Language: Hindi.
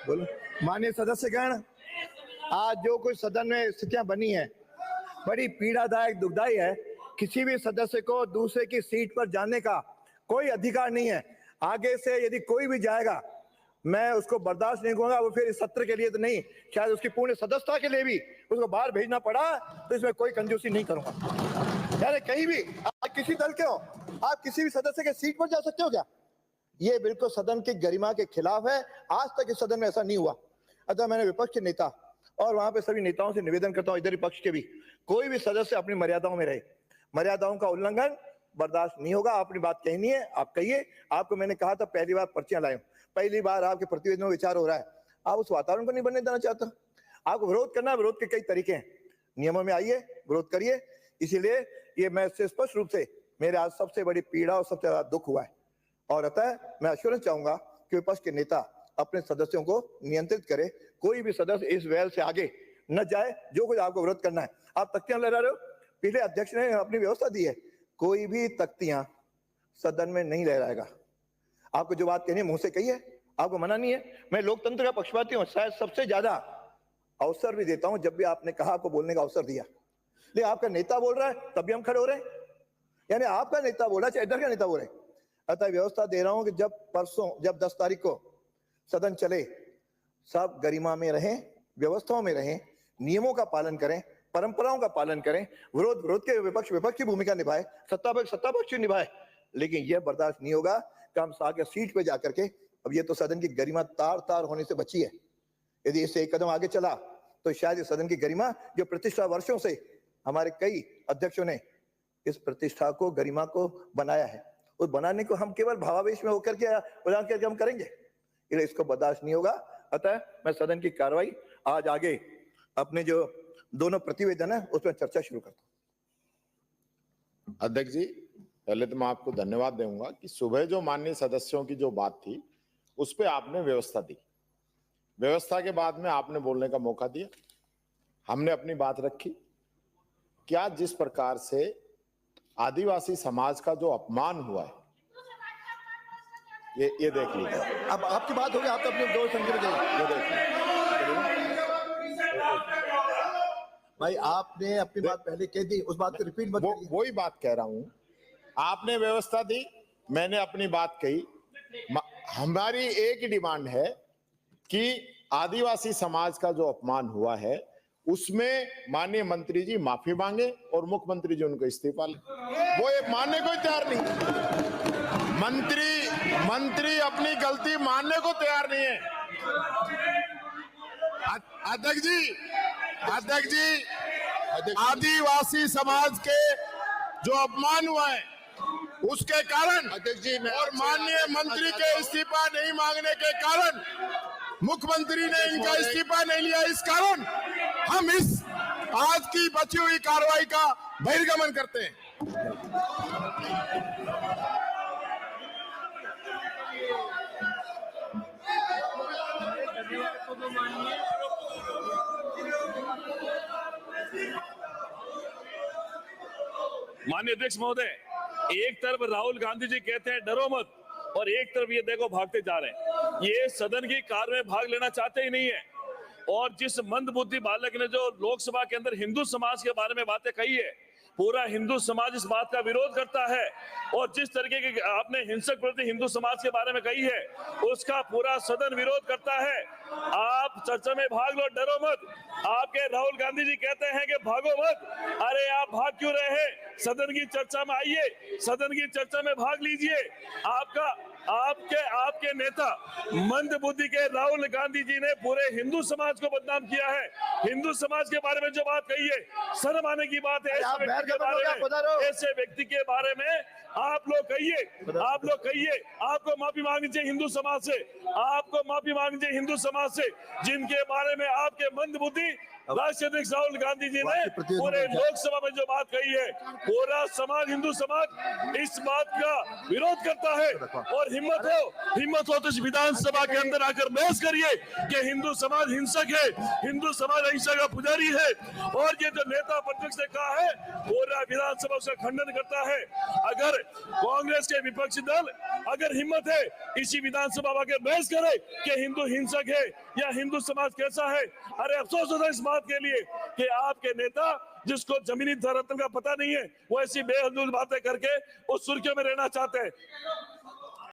बोलो। माननीय सदस्यगण, आज जो कुछ सदन में स्थितियां बनी है बड़ी पीड़ादायक, दुखदायी है। किसी भी सदस्य को दूसरे की सीट पर जाने का कोई अधिकार नहीं है। आगे से यदि कोई भी जाएगा मैं उसको बर्दाश्त नहीं करूंगा। वो फिर इस सत्र के लिए तो नहीं, शायद उसकी पूर्ण सदस्यता के लिए भी उसको बाहर भेजना पड़ा तो इसमें कोई कंजूसी नहीं करूंगा। यानी कहीं भी आप किसी दल के हो, आप किसी भी सदस्य के सीट पर जा सकते हो क्या? ये बिल्कुल सदन की गरिमा के खिलाफ है। आज तक इस सदन में ऐसा नहीं हुआ। अतः मैंने विपक्ष के नेता और वहां पे सभी नेताओं से निवेदन करता हूं, इधर विपक्ष के भी, कोई भी सदस्य अपनी मर्यादाओं में रहे। मर्यादाओं का उल्लंघन बर्दाश्त नहीं होगा। अपनी बात कहनी है, आप कहिए। आपको मैंने कहा था पहली बार पर्चियां लाए, पहली बार आपके प्रतिवेदन में विचार हो रहा है, आप उस वातावरण को नहीं बनने देना चाहता। आपको विरोध करना है, विरोध के कई तरीके हैं। नियमों में आइए, विरोध करिए। इसीलिए ये मैं स्पष्ट रूप से, मेरे आज सबसे बड़ी पीड़ा और सबसे ज्यादा दुख हुआ है और अतः मैं एश्योरेंस चाहूंगा कि विपक्ष के नेता अपने सदस्यों को नियंत्रित करे। कोई भी सदस्य इस वेल से आगे न जाए। जो कुछ आपको विरोध करना है, आप तख्तियां लहरा रहे हो, पिछले अध्यक्ष ने अपनी व्यवस्था दी है, कोई भी तख्तियां सदन में नहीं लहराएगा। आपको जो बात कहनी है मुंह से कहिए, आपको मना नहीं है। मैं लोकतंत्र का पक्षपाती हूं, शायद सबसे ज्यादा अवसर भी देता हूं जब भी आपने कहा, आपको बोलने का अवसर दिया। लेकिन आपका नेता बोल रहा है तब भी हम खड़े हो रहे हैं। यानी आपका नेता बोल रहा है, चाहे इधर का नेता बोल रहे हैं। अतः व्यवस्था दे रहा हूं कि जब परसों, जब 10 तारीख को सदन चले, सब गरिमा में रहें, व्यवस्थाओं में रहें, नियमों का पालन करें, परंपराओं का पालन करें। विरोध विरोध के, विपक्ष विपक्ष की भूमिका निभाए, सत्ता पक्ष निभाए। लेकिन यह बर्दाश्त नहीं होगा कि हम आगे सीट पे जाकर के, अब ये तो सदन की गरिमा तार तार होने से बची है। यदि इससे एक कदम आगे चला तो शायद इस सदन की गरिमा, जो प्रतिष्ठा वर्षों से हमारे कई अध्यक्षों ने इस प्रतिष्ठा को, गरिमा को बनाया है, उस बनाने को हम केवल भावावेश में होकर के हम करेंगे, इसलिए इसको बर्दाश्त नहीं होगा। अतः मैं सदन की कार्रवाई आज आगे अपने जो दोनों प्रतिवेदन है उसमें चर्चा शुरू करता हूं। अध्यक्ष जी, पहले तो मैं आपको धन्यवाद दूंगा कि सुबह जो माननीय सदस्यों की जो बात थी उस पर आपने व्यवस्था दी। व्यवस्था के बाद में आपने बोलने का मौका दिया, हमने अपनी बात रखी। क्या जिस प्रकार से आदिवासी समाज का जो अपमान हुआ है, ये देख लीजिए। अब आपकी बात होगी, आप तो अपने दो संख्या ये देखिए भाई, आपने अपनी बात पहले कह दी, उस बात को रिपीट मत करिए। वही बात कह रहा हूं, आपने व्यवस्था दी, मैंने अपनी बात कही। हमारी एक ही डिमांड है कि आदिवासी समाज का जो अपमान हुआ है उसमें माननीय मंत्री जी माफी मांगे और मुख्यमंत्री जी उनको इस्तीफा ले। वो ये मानने को तैयार नहीं। मंत्री अपनी गलती मानने को तैयार नहीं है। अध्यक्ष जी, आदिवासी समाज के जो अपमान हुआ है उसके कारण, अध्यक्ष जी, और माननीय मंत्री के इस्तीफा नहीं मांगने के कारण, मुख्यमंत्री ने इनका इस्तीफा नहीं लिया, इस कारण हम इस आज की बची हुई कार्रवाई का बहिर्गमन करते हैं। माननीय अध्यक्ष महोदय, एक तरफ राहुल गांधी जी कहते हैं डरो मत, और एक तरफ ये देखो भागते जा रहे हैं। ये सदन की कार्य में भाग लेना चाहते ही नहीं है। और जिस मंदबुद्धि बालक ने जो लोकसभा के अंदर हिंदू समाज के बारे में बातें कही है, पूरा हिंदू समाज इस बात का विरोध करता है। और जिस तरीके की आपने हिंसक प्रति हिंदू समाज के बारे में कही है उसका पूरा सदन विरोध करता है। आप चर्चा में भाग लो, डरो मत। आपके राहुल गांधी जी कहते हैं कि भागो मत। अरे आप भाग क्यों रहे हैं? सदन की चर्चा में आइए, सदन की चर्चा में भाग लीजिए। आपके नेता मंद बुद्धि के राहुल गांधी जी ने पूरे हिंदू समाज को बदनाम किया है। हिंदू समाज के बारे में जो बात कही है, शर्म आने की बात है। ऐसे व्यक्ति के बारे में आप लोग कहिए, आपको माफी मांगनी चाहिए हिंदू समाज से, आपको माफी मांगनी चाहिए हिंदू समाज से, जिनके बारे में आपके मंद बुद्धि राष्ट्रीय अध्यक्ष राहुल गांधी जी ने पूरे लोकसभा में जो बात कही है, पूरा समाज, हिंदू समाज इस बात का विरोध करता है। और हिम्मत हो तो इस विधानसभा के अंदर आकर बहस करिए कि हिंदू समाज हिंसक है, हिंदू समाज अहिंसा का पुजारी है। और ये जो नेता प्रतिपक्ष ने कहा है, पूरा विधानसभा उसका खंडन करता है। अगर कांग्रेस के विपक्षी दल अगर हिम्मत है इसी विधानसभा में आके बहस करे कि हिंदू हिंसक है या हिंदू समाज कैसा है। अरे अफसोस होता है इस बात के लिए कि आपके नेता जिसको जमीनी धरातल का पता नहीं है वो ऐसी बेहद बातें करके उस सुर्खियों में रहना चाहते हैं।